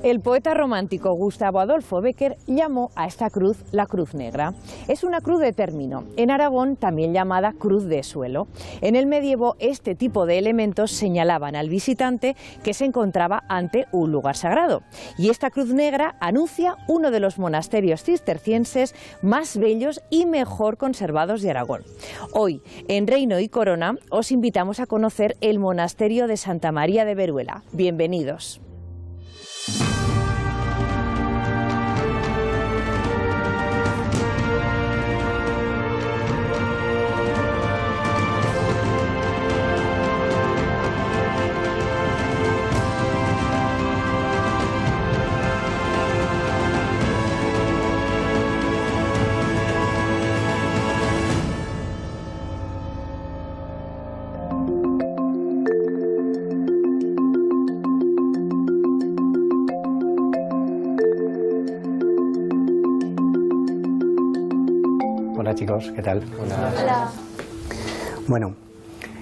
El poeta romántico Gustavo Adolfo Bécquer llamó a esta cruz la Cruz Negra. Es una cruz de término, en Aragón también llamada cruz de suelo. En el medievo este tipo de elementos señalaban al visitante que se encontraba ante un lugar sagrado. Y esta Cruz Negra anuncia uno de los monasterios cistercienses más bellos y mejor conservados de Aragón. Hoy, en Reino y Corona, os invitamos a conocer el monasterio de Santa María de Veruela. Bienvenidos. Hola chicos, ¿qué tal? Hola. Bueno,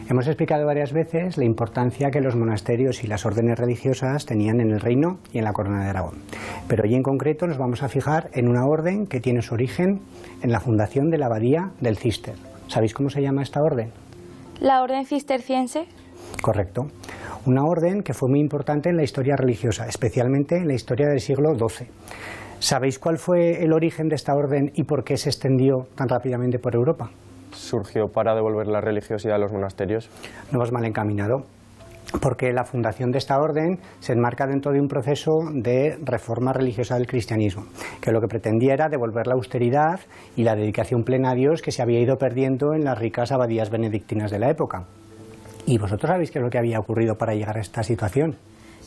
hemos explicado varias veces la importancia que los monasterios y las órdenes religiosas tenían en el reino y en la corona de Aragón. Pero hoy en concreto nos vamos a fijar en una orden que tiene su origen en la fundación de la abadía del Císter. ¿Sabéis cómo se llama esta orden? ¿La orden cisterciense? Correcto. Una orden que fue muy importante en la historia religiosa, especialmente en la historia del siglo XII. ¿Sabéis cuál fue el origen de esta orden y por qué se extendió tan rápidamente por Europa? Surgió para devolver la religiosidad a los monasterios. No vas mal encaminado, porque la fundación de esta orden se enmarca dentro de un proceso de reforma religiosa del cristianismo, que lo que pretendía era devolver la austeridad y la dedicación plena a Dios que se había ido perdiendo en las ricas abadías benedictinas de la época. ¿Y vosotros sabéis qué es lo que había ocurrido para llegar a esta situación?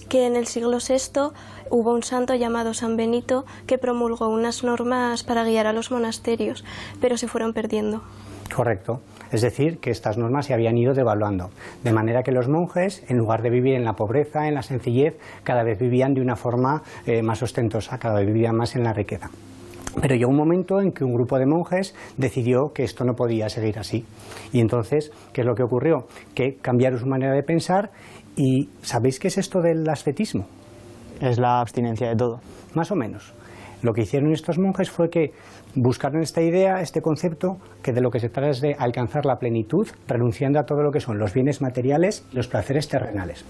Que en el siglo VI hubo un santo llamado San Benito que promulgó unas normas para guiar a los monasterios, pero se fueron perdiendo. Correcto. Es decir, que estas normas se habían ido devaluando, de manera que los monjes, en lugar de vivir en la pobreza, en la sencillez, cada vez vivían de una forma más ostentosa, cada vez vivían más en la riqueza. Pero llegó un momento en que un grupo de monjes decidió que esto no podía seguir así. Y entonces, ¿qué es lo que ocurrió? Que cambiaron su manera de pensar. ¿Y sabéis qué es esto del ascetismo? Es la abstinencia de todo. Más o menos. Lo que hicieron estos monjes fue que buscaron esta idea, este concepto, que de lo que se trata es de alcanzar la plenitud, renunciando a todo lo que son los bienes materiales y los placeres terrenales.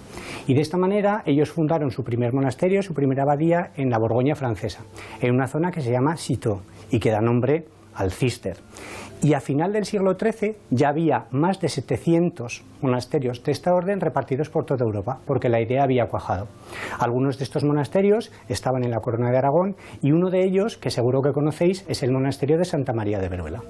Y de esta manera ellos fundaron su primer monasterio, su primera abadía en la Borgoña francesa, en una zona que se llama Citeaux y que da nombre al Císter. Y a final del siglo XIII ya había más de 700 monasterios de esta orden repartidos por toda Europa, porque la idea había cuajado. Algunos de estos monasterios estaban en la corona de Aragón y uno de ellos, que seguro que conocéis, es el monasterio de Santa María de Veruela.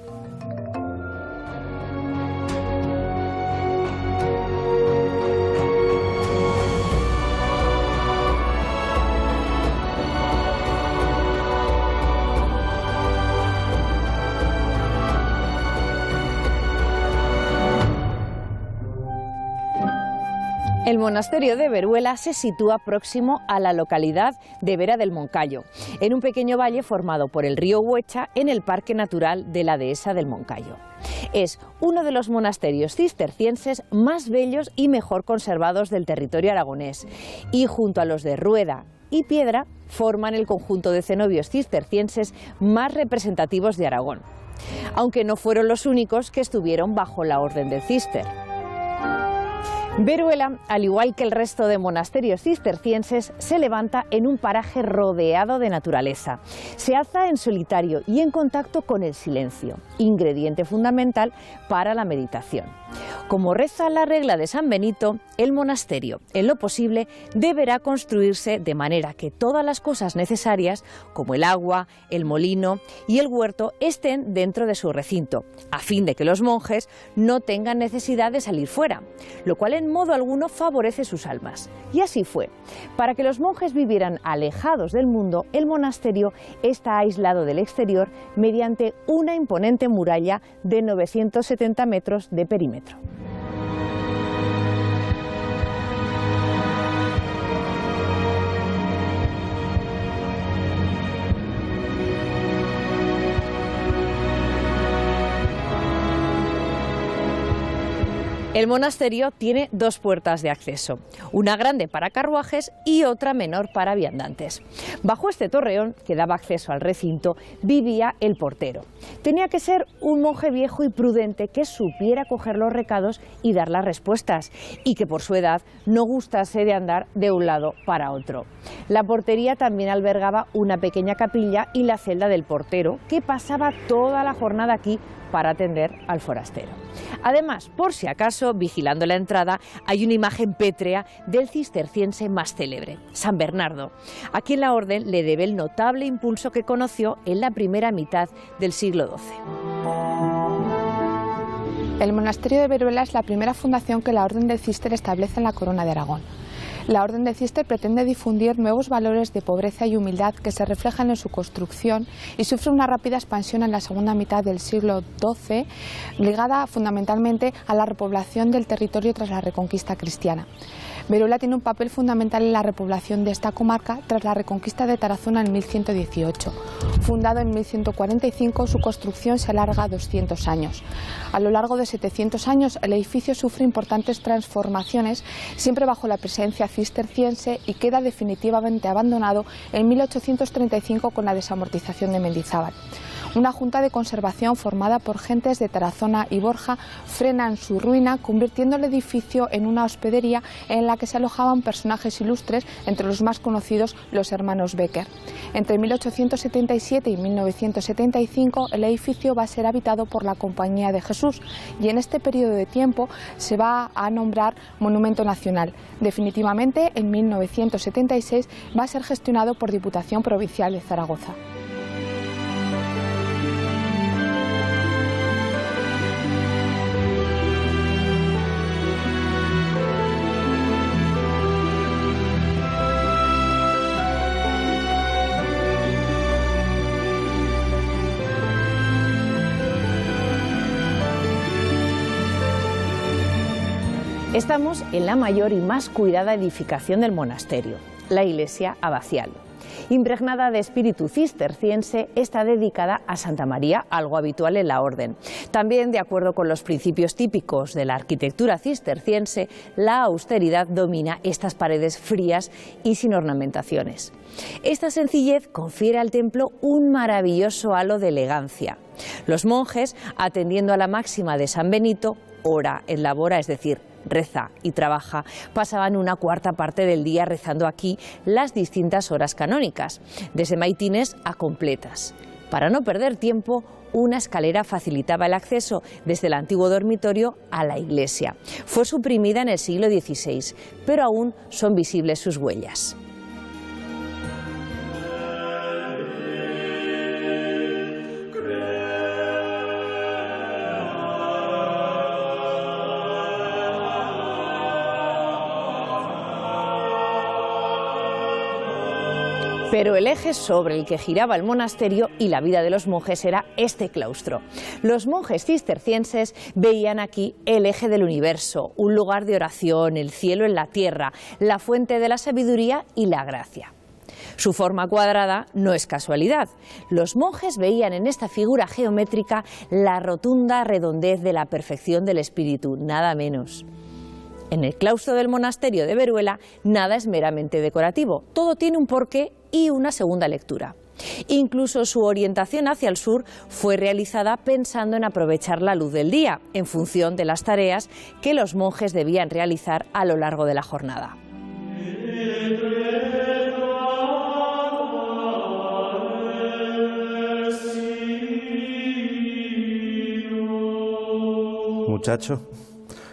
El monasterio de Veruela se sitúa próximo a la localidad de Vera del Moncayo, en un pequeño valle formado por el río Huecha en el Parque Natural de la Dehesa del Moncayo. Es uno de los monasterios cistercienses más bellos y mejor conservados del territorio aragonés, y junto a los de Rueda y Piedra forman el conjunto de cenobios cistercienses más representativos de Aragón, aunque no fueron los únicos que estuvieron bajo la orden del Císter. Veruela, al igual que el resto de monasterios cistercienses, se levanta en un paraje rodeado de naturaleza. Se alza en solitario y en contacto con el silencio, ingrediente fundamental para la meditación. Como reza la regla de San Benito, el monasterio, en lo posible, deberá construirse de manera que todas las cosas necesarias, como el agua, el molino y el huerto, estén dentro de su recinto, a fin de que los monjes no tengan necesidad de salir fuera, lo cual en modo alguno favorece sus almas. Y así fue. Para que los monjes vivieran alejados del mundo, el monasterio está aislado del exterior mediante una imponente muralla de 970 metros de perímetro. El monasterio tiene dos puertas de acceso, una grande para carruajes y otra menor para viandantes. Bajo este torreón, que daba acceso al recinto, vivía el portero. Tenía que ser un monje viejo y prudente que supiera coger los recados y dar las respuestas, y que por su edad no gustase de andar de un lado para otro. La portería también albergaba una pequeña capilla y la celda del portero, que pasaba toda la jornada aquí para atender al forastero. Además, por si acaso, vigilando la entrada, hay una imagen pétrea del cisterciense más célebre, San Bernardo, a quien la orden le debe el notable impulso que conoció en la primera mitad del siglo XII. El monasterio de Veruela es la primera fundación que la Orden del Císter establece en la Corona de Aragón. La Orden del Císter pretende difundir nuevos valores de pobreza y humildad que se reflejan en su construcción y sufre una rápida expansión en la segunda mitad del siglo XII, ligada fundamentalmente a la repoblación del territorio tras la Reconquista cristiana. Veruela tiene un papel fundamental en la repoblación de esta comarca tras la reconquista de Tarazona en 1118. Fundado en 1145, su construcción se alarga a 200 años. A lo largo de 700 años, el edificio sufre importantes transformaciones, siempre bajo la presencia cisterciense, y queda definitivamente abandonado en 1835 con la desamortización de Mendizábal. Una junta de conservación formada por gentes de Tarazona y Borja frenan su ruina, convirtiendo el edificio en una hospedería en la que se alojaban personajes ilustres, entre los más conocidos los hermanos Becker. Entre 1877 y 1975 el edificio va a ser habitado por la Compañía de Jesús y en este periodo de tiempo se va a nombrar Monumento Nacional. Definitivamente en 1976 va a ser gestionado por Diputación Provincial de Zaragoza. Estamos en la mayor y más cuidada edificación del monasterio, la iglesia abacial. Impregnada de espíritu cisterciense, está dedicada a Santa María, algo habitual en la orden. También, de acuerdo con los principios típicos de la arquitectura cisterciense, la austeridad domina estas paredes frías y sin ornamentaciones. Esta sencillez confiere al templo un maravilloso halo de elegancia. Los monjes, atendiendo a la máxima de San Benito, ora et labora, es decir, reza y trabaja, pasaban una cuarta parte del día rezando aquí las distintas horas canónicas, desde maitines a completas. Para no perder tiempo, una escalera facilitaba el acceso desde el antiguo dormitorio a la iglesia. Fue suprimida en el siglo XVI, pero aún son visibles sus huellas. Pero el eje sobre el que giraba el monasterio y la vida de los monjes era este claustro. Los monjes cistercienses veían aquí el eje del universo, un lugar de oración, el cielo en la tierra, la fuente de la sabiduría y la gracia. Su forma cuadrada no es casualidad. Los monjes veían en esta figura geométrica la rotunda redondez de la perfección del espíritu, nada menos. En el claustro del monasterio de Veruela nada es meramente decorativo, todo tiene un porqué y una segunda lectura. Incluso su orientación hacia el sur fue realizada pensando en aprovechar la luz del día, en función de las tareas que los monjes debían realizar a lo largo de la jornada. Muchacho,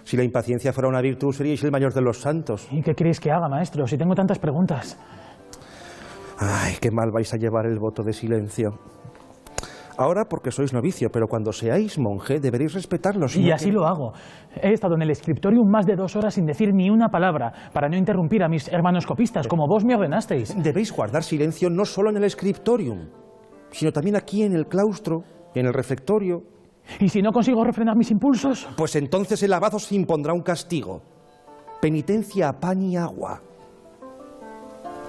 si la impaciencia fuera una virtud, seríais el mayor de los santos. ¿Y qué queréis que haga, maestro? Si tengo tantas preguntas. Ay, qué mal vais a llevar el voto de silencio. Ahora porque sois novicio, pero cuando seáis monje deberéis respetarlo. Y así lo hago. He estado en el scriptorium más de 2 horas sin decir ni una palabra, para no interrumpir a mis hermanos copistas, como vos me ordenasteis. Debéis guardar silencio no solo en el scriptorium, sino también aquí en el claustro, en el refectorio. ¿Y si no consigo refrenar mis impulsos? Pues entonces el abad os impondrá un castigo. Penitencia a pan y agua.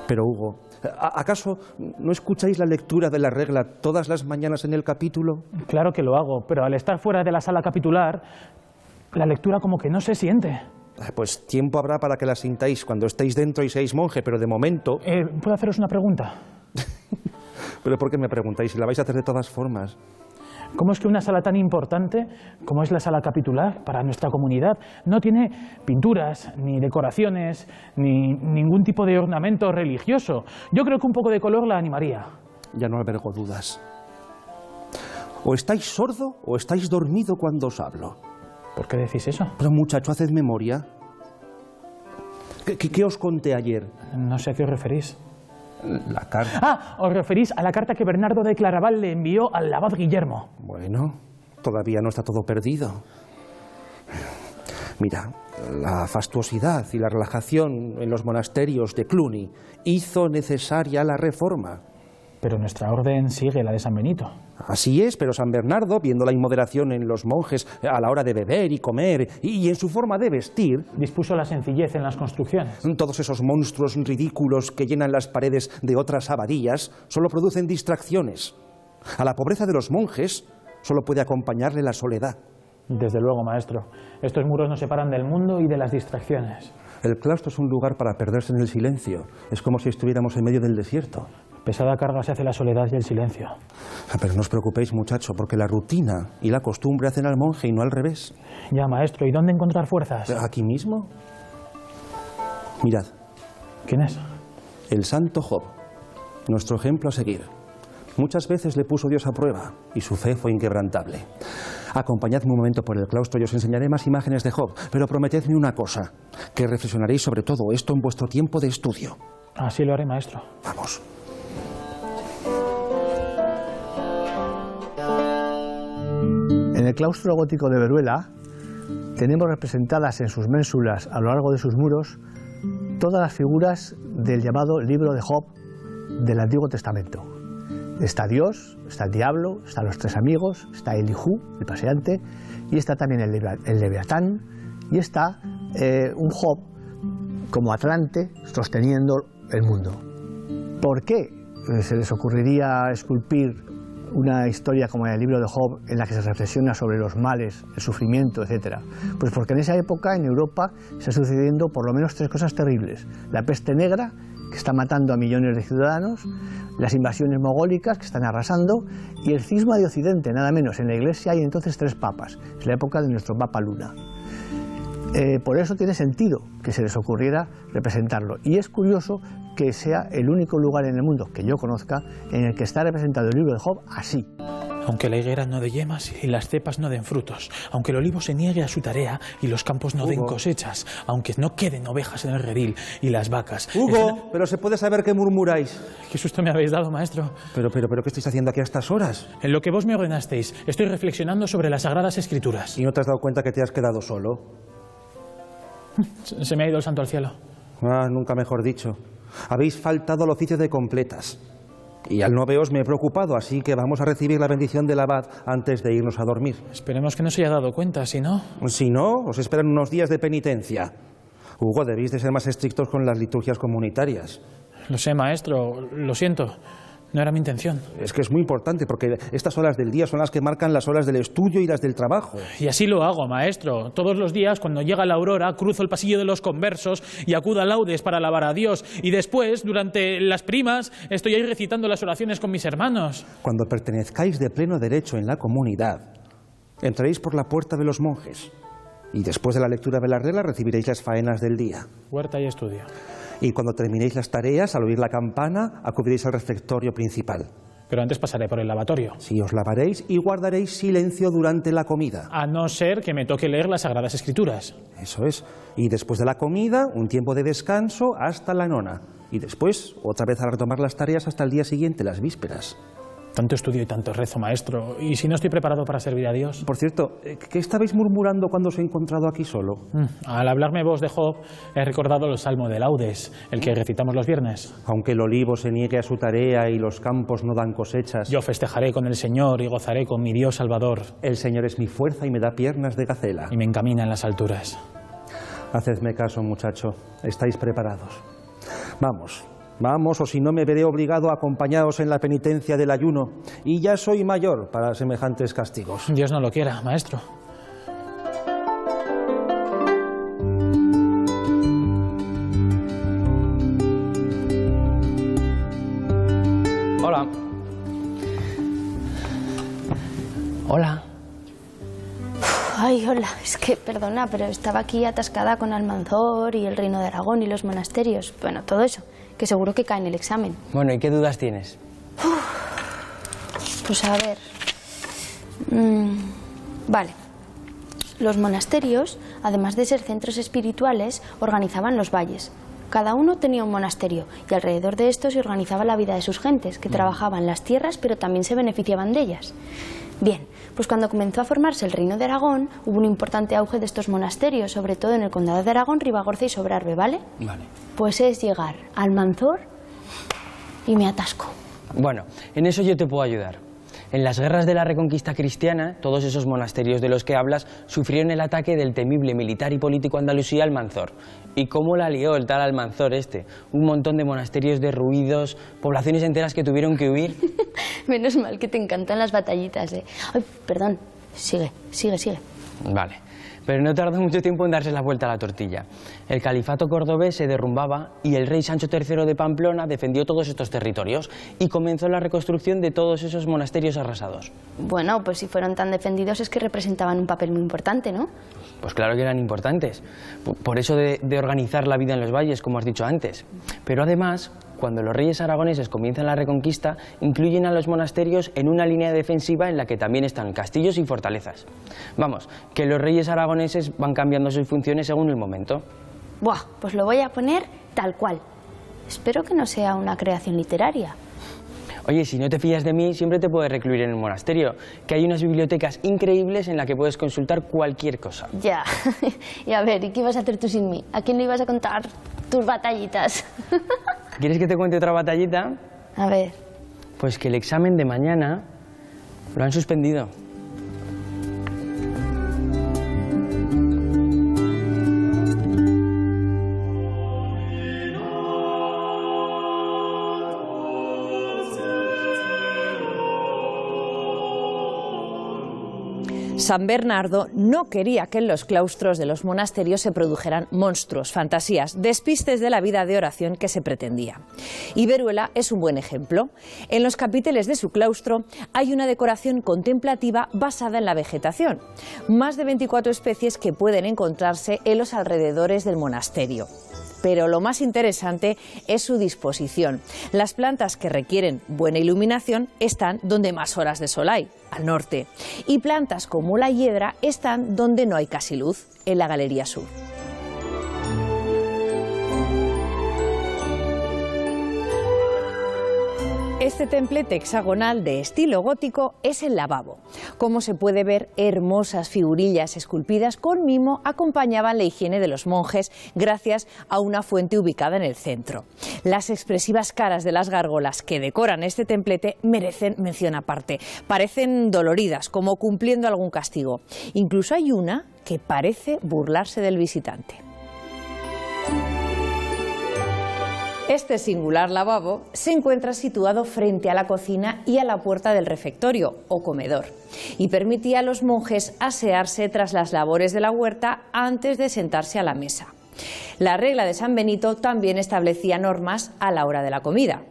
Pero Hugo, ¿acaso no escucháis la lectura de la regla todas las mañanas en el capítulo? Claro que lo hago, pero al estar fuera de la sala capitular... La lectura como que no se siente. Pues tiempo habrá para que la sintáis cuando estéis dentro y seáis monje, pero de momento... ¿Puedo haceros una pregunta? ¿Pero por qué me preguntáis? Si la vais a hacer de todas formas. ¿Cómo es que una sala tan importante como es la sala capitular para nuestra comunidad no tiene pinturas, ni decoraciones, ni ningún tipo de ornamento religioso? Yo creo que un poco de color la animaría. Ya no albergo dudas. O estáis sordo o estáis dormido cuando os hablo. ¿Por qué decís eso? Pero muchacho, haced memoria. ¿Qué os conté ayer? No sé a qué os referís. La carta. Ah, os referís a la carta que Bernardo de Claraval le envió al abad Guillermo. Bueno, todavía no está todo perdido. Mira, la fastuosidad y la relajación en los monasterios de Cluny hizo necesaria la reforma. Pero nuestra orden sigue la de San Benito. Así es, pero San Bernardo, viendo la inmoderación en los monjes a la hora de beber y comer y en su forma de vestir, dispuso la sencillez en las construcciones. Todos esos monstruos ridículos que llenan las paredes de otras abadías solo producen distracciones. A la pobreza de los monjes solo puede acompañarle la soledad. Desde luego, maestro. Estos muros nos separan del mundo y de las distracciones. El claustro es un lugar para perderse en el silencio. Es como si estuviéramos en medio del desierto. Pesada carga se hace la soledad y el silencio. Pero no os preocupéis, muchacho, porque la rutina y la costumbre hacen al monje y no al revés. Ya, maestro, ¿y dónde encontrar fuerzas? ¿Aquí mismo? Mirad. ¿Quién es? El santo Job, nuestro ejemplo a seguir. Muchas veces le puso Dios a prueba y su fe fue inquebrantable. Acompañadme un momento por el claustro y os enseñaré más imágenes de Job, pero prometedme una cosa, que reflexionaréis sobre todo esto en vuestro tiempo de estudio. Así lo haré, maestro. Vamos. En el claustro gótico de Veruela tenemos representadas en sus ménsulas a lo largo de sus muros todas las figuras del llamado libro de Job del Antiguo Testamento. Está Dios, está el diablo, están los tres amigos, está Elijú, el paseante, y está también el Leviatán, y está un Job como Atlante sosteniendo el mundo. ¿Por qué se les ocurriría esculpir una historia como el libro de Job en la que se reflexiona sobre los males, el sufrimiento, etcétera? Pues porque en esa época en Europa está sucediendo por lo menos tres cosas terribles. La peste negra, que está matando a millones de ciudadanos, las invasiones mogólicas que están arrasando, y el cisma de Occidente, nada menos. En la Iglesia hay entonces tres papas, es la época de nuestro Papa Luna. Por eso tiene sentido que se les ocurriera representarlo. Y es curioso que sea el único lugar en el mundo que yo conozca en el que está representado el libro de Job así. Aunque la higuera no dé yemas y las cepas no den frutos, aunque el olivo se niegue a su tarea y los campos no den cosechas, aunque no queden ovejas en el redil y las vacas... Hugo, pero se puede saber qué murmuráis. ¿Qué susto me habéis dado, maestro? Pero, ¿qué estáis haciendo aquí a estas horas? En lo que vos me ordenasteis, estoy reflexionando sobre las Sagradas Escrituras. ¿Y no te has dado cuenta que te has quedado solo? Se me ha ido el santo al cielo. Ah, nunca mejor dicho. Habéis faltado al oficio de completas. Y al no veros me he preocupado, así que vamos a recibir la bendición del abad antes de irnos a dormir. Esperemos que no se haya dado cuenta, si no... Si no, os esperan unos días de penitencia. Hugo, debéis de ser más estrictos con las liturgias comunitarias. Lo sé, maestro, lo siento. No era mi intención. Es que es muy importante, porque estas horas del día son las que marcan las horas del estudio y las del trabajo. Y así lo hago, maestro. Todos los días, cuando llega la aurora, cruzo el pasillo de los conversos y acudo a laudes para alabar a Dios. Y después, durante las primas, estoy ahí recitando las oraciones con mis hermanos. Cuando pertenezcáis de pleno derecho en la comunidad, entraréis por la puerta de los monjes. Y después de la lectura de la regla recibiréis las faenas del día. Huerta y estudio. Y cuando terminéis las tareas, al oír la campana, acudiréis al refectorio principal. Pero antes pasaré por el lavatorio. Sí, os lavaréis y guardaréis silencio durante la comida. A no ser que me toque leer las Sagradas Escrituras. Eso es. Y después de la comida, un tiempo de descanso hasta la nona. Y después, otra vez a retomar las tareas hasta el día siguiente, las vísperas. Tanto estudio y tanto rezo, maestro. ¿Y si no estoy preparado para servir a Dios? Por cierto, ¿qué estabais murmurando cuando os he encontrado aquí solo? Al hablarme vos de Job, he recordado el Salmo de Laudes, el que recitamos los viernes. Aunque el olivo se niegue a su tarea y los campos no dan cosechas. Yo festejaré con el Señor y gozaré con mi Dios Salvador. El Señor es mi fuerza y me da piernas de gacela. Y me encamina en las alturas. Hacedme caso, muchacho. Estáis preparados. Vamos. Vamos, o si no me veré obligado a acompañaros en la penitencia del ayuno. Y ya soy mayor para semejantes castigos. Dios no lo quiera, maestro. Hola. Hola. Ay, hola, es que, perdona, pero estaba aquí atascada con Almanzor y el Reino de Aragón y los monasterios. Bueno, todo eso, que seguro que cae en el examen. Bueno, ¿y qué dudas tienes? Pues a ver... Vale. Los monasterios, además de ser centros espirituales, organizaban los valles. Cada uno tenía un monasterio y alrededor de estos se organizaba la vida de sus gentes, que trabajaban las tierras pero también se beneficiaban de ellas. Bien, pues cuando comenzó a formarse el Reino de Aragón, hubo un importante auge de estos monasterios, sobre todo en el Condado de Aragón, Ribagorza y Sobrarbe, ¿vale? Vale. Pues es llegar a Almanzor y me atasco. Bueno, en eso yo te puedo ayudar. En las guerras de la Reconquista cristiana, todos esos monasterios de los que hablas sufrieron el ataque del temible militar y político andalusí Almanzor. ¿Y cómo la lió el tal Almanzor este? Un montón de monasterios derruidos, poblaciones enteras que tuvieron que huir. Menos mal que te encantan las batallitas, ¿eh? Ay, perdón, sigue. Vale, pero no tardó mucho tiempo en darse la vuelta a la tortilla. El califato cordobés se derrumbaba y el rey Sancho III de Pamplona defendió todos estos territorios y comenzó la reconstrucción de todos esos monasterios arrasados. Bueno, pues si fueron tan defendidos es que representaban un papel muy importante, ¿no? Pues claro que eran importantes, por eso de organizar la vida en los valles, como has dicho antes. Pero además, cuando los reyes aragoneses comienzan la reconquista, incluyen a los monasterios en una línea defensiva en la que también están castillos y fortalezas. Vamos, que los reyes aragoneses van cambiando sus funciones según el momento. Buah, pues lo voy a poner tal cual. Espero que no sea una creación literaria. Oye, si no te fías de mí, siempre te puedes recluir en el monasterio, que hay unas bibliotecas increíbles en las que puedes consultar cualquier cosa. Ya. Y a ver, ¿y qué ibas a hacer tú sin mí? ¿A quién le ibas a contar tus batallitas? ¿Quieres que te cuente otra batallita? A ver. Pues que el examen de mañana lo han suspendido. San Bernardo no quería que en los claustros de los monasterios se produjeran monstruos, fantasías, despistes de la vida de oración que se pretendía. Y Veruela es un buen ejemplo. En los capiteles de su claustro hay una decoración contemplativa basada en la vegetación. Más de 24 especies que pueden encontrarse en los alrededores del monasterio. Pero lo más interesante es su disposición. Las plantas que requieren buena iluminación están donde más horas de sol hay, al norte. Y plantas como la hiedra están donde no hay casi luz, en la galería sur. Este templete hexagonal de estilo gótico es el lavabo. Como se puede ver, hermosas figurillas esculpidas con mimo acompañaban la higiene de los monjes gracias a una fuente ubicada en el centro. Las expresivas caras de las gárgolas que decoran este templete merecen mención aparte. Parecen doloridas, como cumpliendo algún castigo. Incluso hay una que parece burlarse del visitante. Este singular lavabo se encuentra situado frente a la cocina y a la puerta del refectorio o comedor y permitía a los monjes asearse tras las labores de la huerta antes de sentarse a la mesa. La regla de San Benito también establecía normas a la hora de la comida.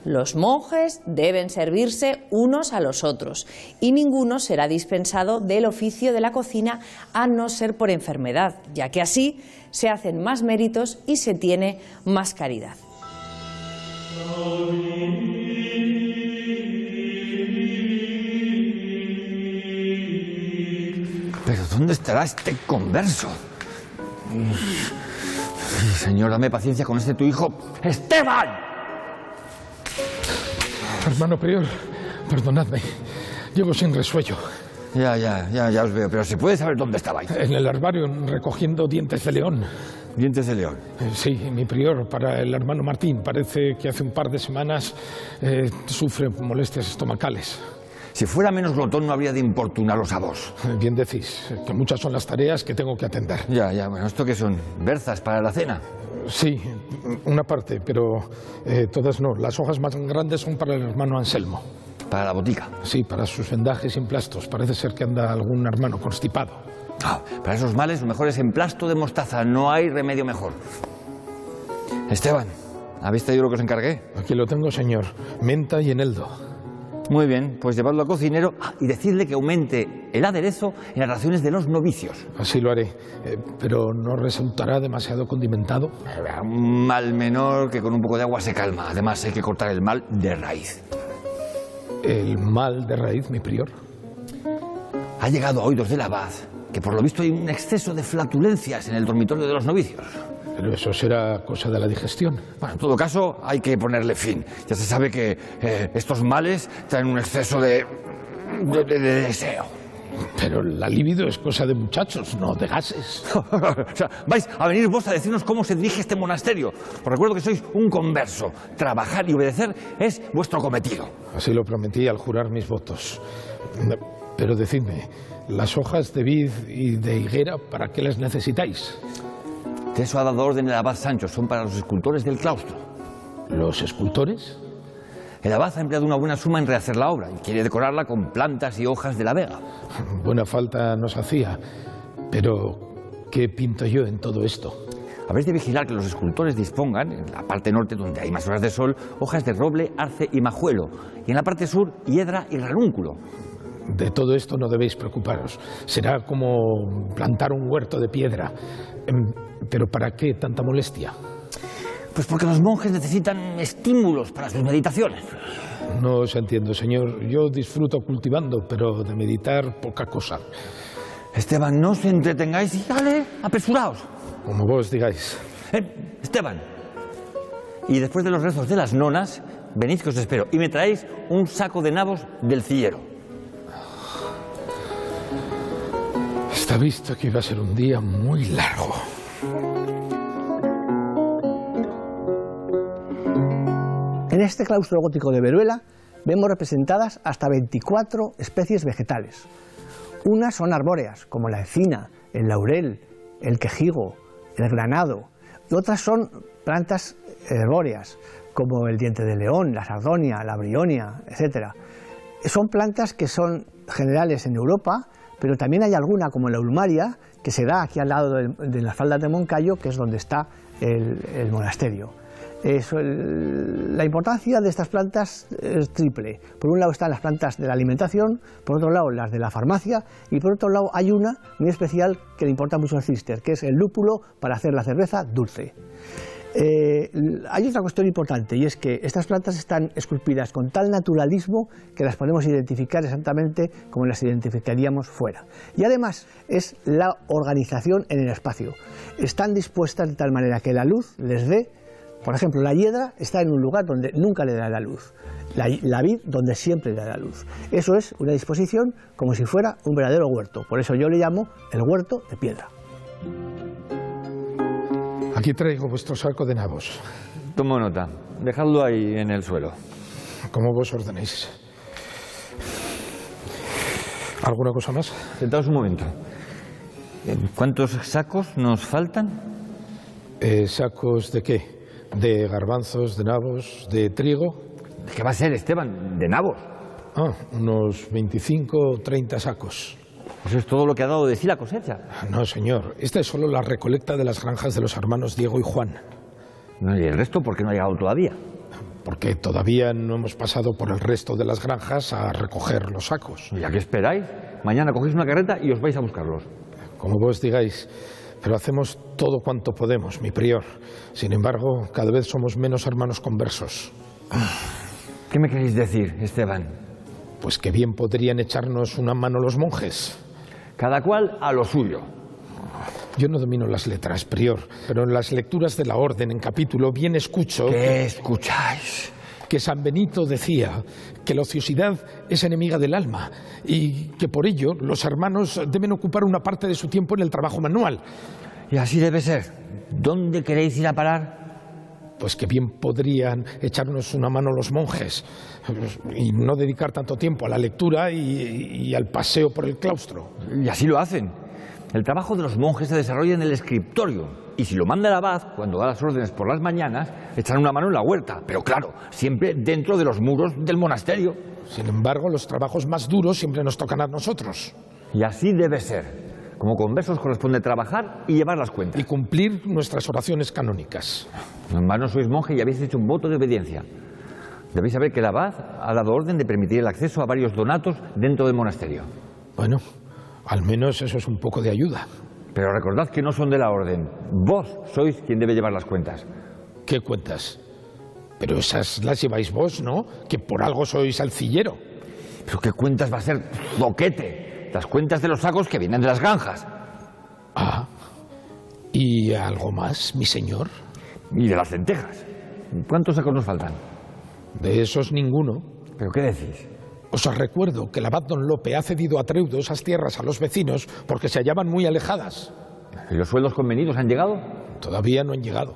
Los monjes deben servirse unos a los otros y ninguno será dispensado del oficio de la cocina a no ser por enfermedad, ya que así se hacen más méritos y se tiene más caridad. ¿Pero dónde estará este converso? Señor, dame paciencia con este tu hijo. ¡Esteban! Hermano prior, perdonadme. Llevo sin resuello. Ya os veo, pero ¿se puede saber dónde estabais? En el herbario, recogiendo dientes de león. ¿Dientes de león? Sí, mi prior, para el hermano Martín. Parece que hace un par de semanas sufre molestias estomacales. Si fuera menos glotón no habría de importunaros a vos. Bien decís, que muchas son las tareas que tengo que atender. Ya, bueno, ¿esto qué son? ¿Berzas para la cena? Sí, una parte, pero todas no. Las hojas más grandes son para el hermano Anselmo. ¿Para la botica? Sí, para sus vendajes y emplastos. Parece ser que anda algún hermano constipado. Para esos males lo mejor es emplasto de mostaza. No hay remedio mejor. Esteban, ¿Habéis traído lo que os encargué? Aquí lo tengo, señor. Menta y eneldo. Muy bien, pues llevadlo al cocinero y decidle que aumente el aderezo en las raciones de los novicios. Así lo haré, pero ¿no resultará demasiado condimentado? Un mal menor que con un poco de agua se calma. Además, hay que cortar el mal de raíz. ¿El mal de raíz, mi prior? Ha llegado a oídos del abad que por lo visto hay un exceso de flatulencias en el dormitorio de los novicios. Pero eso será cosa de la digestión. Bueno, en todo caso, hay que ponerle fin. Ya se sabe que estos males traen un exceso de deseo. Pero la libido es cosa de muchachos, no de gases. O sea, vais a venir vos a decirnos cómo se dirige este monasterio. Os recuerdo que sois un converso. Trabajar y obedecer es vuestro cometido. Así lo prometí al jurar mis votos. Pero decidme, ¿las hojas de vid y de higuera para qué las necesitáis? De eso ha dado orden el abad Sancho. Son para los escultores del claustro. ¿Los escultores? El abad ha empleado una buena suma en rehacer la obra y quiere decorarla con plantas y hojas de la vega. Buena falta nos hacía, pero ¿qué pinto yo en todo esto? Habéis de vigilar que los escultores dispongan, en la parte norte donde hay más horas de sol, hojas de roble, arce y majuelo, y en la parte sur, hiedra y ranúnculo. De todo esto no debéis preocuparos. Será como plantar un huerto de piedra. ¿Pero para qué tanta molestia? Pues porque los monjes necesitan estímulos para sus meditaciones. No os entiendo, señor. Yo disfruto cultivando, pero de meditar poca cosa. Esteban, no os entretengáis y dale, apresuraos. Como vos digáis. Esteban, y después de los rezos de las nonas, venid que os espero y me traéis un saco de nabos del cillero. Está visto que iba a ser un día muy largo. En este claustro gótico de Veruela vemos representadas hasta 24 especies vegetales. Unas son arbóreas, como la encina, el laurel, el quejigo, el granado, y otras son plantas herbóreas, como el diente de león, la sardonia, la brionia, etc. Son plantas que son generales en Europa, pero también hay alguna, como la ulmaria, que se da aquí al lado de las faldas de Moncayo, que es donde está el monasterio. La importancia de estas plantas es triple. Por un lado están las plantas de la alimentación, por otro lado las de la farmacia, y por otro lado hay una muy especial que le importa mucho al cister, que es el lúpulo para hacer la cerveza dulce. Hay otra cuestión importante, y es que estas plantas están esculpidas con tal naturalismo que las podemos identificar exactamente como las identificaríamos fuera. Y además es la organización en el espacio. Están dispuestas de tal manera que la luz les dé. Por ejemplo, la hiedra está en un lugar donde nunca le da la luz, la vid donde siempre le da la luz. Eso es una disposición como si fuera un verdadero huerto. Por eso yo le llamo el huerto de piedra. Aquí traigo vuestro saco de nabos. Tomo nota. Dejadlo ahí en el suelo. Como vos ordenéis. ¿Alguna cosa más? Sentaos un momento. ¿Cuántos sacos nos faltan? ¿Sacos de qué? ¿De garbanzos, de nabos, de trigo? ¿Qué va a ser, Esteban? ¿De nabos? Unos 25 o 30 sacos. Pues es todo lo que ha dado de sí la cosecha. No, señor. Esta es solo la recolecta de las granjas de los hermanos Diego y Juan. No, ¿y el resto por qué no ha llegado todavía? Porque todavía no hemos pasado por el resto de las granjas a recoger los sacos. ¿Y a qué esperáis? Mañana cogéis una carreta y os vais a buscarlos. Como vos digáis. Pero hacemos todo cuanto podemos, mi prior. Sin embargo, cada vez somos menos hermanos conversos. ¿Qué me queréis decir, Esteban? Pues que bien podrían echarnos una mano los monjes. Cada cual a lo suyo. Yo no domino las letras, prior, pero en las lecturas de la orden en capítulo bien escucho... ¿Qué escucháis? Que San Benito decía que la ociosidad es enemiga del alma y que por ello los hermanos deben ocupar una parte de su tiempo en el trabajo manual. Y así debe ser. ¿Dónde queréis ir a parar? Pues que bien podrían echarnos una mano los monjes y no dedicar tanto tiempo a la lectura y al paseo por el claustro. Y así lo hacen. El trabajo de los monjes se desarrolla en el escriptorio. Y si lo manda el abad, cuando da las órdenes por las mañanas, echan una mano en la huerta. Pero claro, siempre dentro de los muros del monasterio. Sin embargo, los trabajos más duros siempre nos tocan a nosotros. Y así debe ser. Como conversos corresponde trabajar y llevar las cuentas. Y cumplir nuestras oraciones canónicas. En vano sois monje y habéis hecho un voto de obediencia. Debéis saber que el abad ha dado orden de permitir el acceso a varios donatos dentro del monasterio. Bueno, al menos eso es un poco de ayuda. Pero recordad que no son de la orden. Vos sois quien debe llevar las cuentas. ¿Qué cuentas? Pero esas las lleváis vos, ¿no? Que por algo sois alcillero. ¿Pero qué cuentas va a ser, zoquete? Las cuentas de los sacos que vienen de las granjas. Ah, ¿y algo más, mi señor? Y de las lentejas. ¿Cuántos sacos nos faltan? De esos ninguno. ¿Pero qué decís? Os recuerdo que el abad don Lope ha cedido a Treudo esas tierras a los vecinos porque se hallaban muy alejadas. ¿Y los sueldos convenidos han llegado? Todavía no han llegado.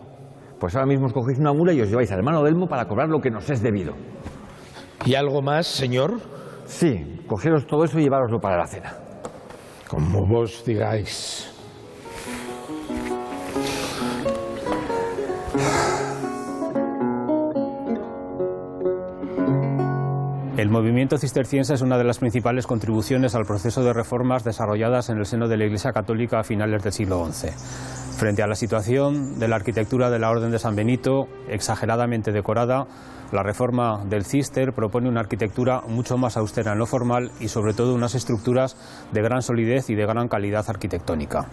Pues ahora mismo os cogéis una mula y os lleváis al hermano Delmo para cobrar lo que nos es debido. ¿Y algo más, señor? Sí, cogeros todo eso y llevároslo para la cena. Como vos digáis. El movimiento cisterciense es una de las principales contribuciones al proceso de reformas desarrolladas en el seno de la Iglesia Católica a finales del siglo XI. Frente a la situación de la arquitectura de la Orden de San Benito, exageradamente decorada, la reforma del Cister propone una arquitectura mucho más austera en lo formal y sobre todo unas estructuras de gran solidez y de gran calidad arquitectónica.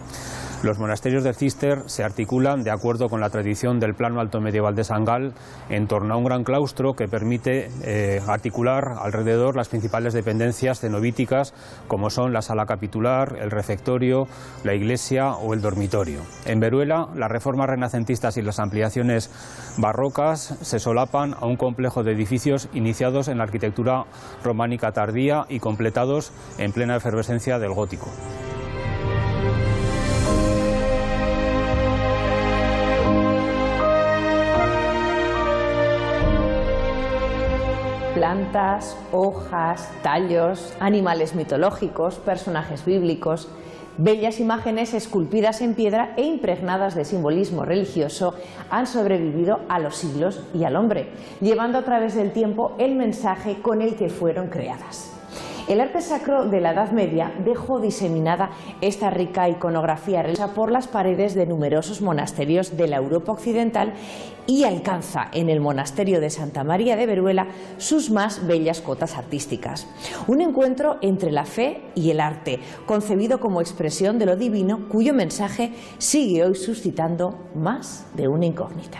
Los monasterios del Cister se articulan de acuerdo con la tradición del plano alto medieval de San Gal en torno a un gran claustro que permite articular alrededor las principales dependencias cenobíticas como son la sala capitular, el refectorio, la iglesia o el dormitorio. En Veruela, las reformas renacentistas y las ampliaciones barrocas se solapan a un complejo de edificios iniciados en la arquitectura románica tardía y completados en plena efervescencia del gótico. Plantas, hojas, tallos, animales mitológicos, personajes bíblicos, bellas imágenes esculpidas en piedra e impregnadas de simbolismo religioso han sobrevivido a los siglos y al hombre, llevando a través del tiempo el mensaje con el que fueron creadas. El arte sacro de la Edad Media dejó diseminada esta rica iconografía religiosa por las paredes de numerosos monasterios de la Europa occidental y alcanza en el monasterio de Santa María de Veruela sus más bellas cotas artísticas. Un encuentro entre la fe y el arte, concebido como expresión de lo divino, cuyo mensaje sigue hoy suscitando más de una incógnita.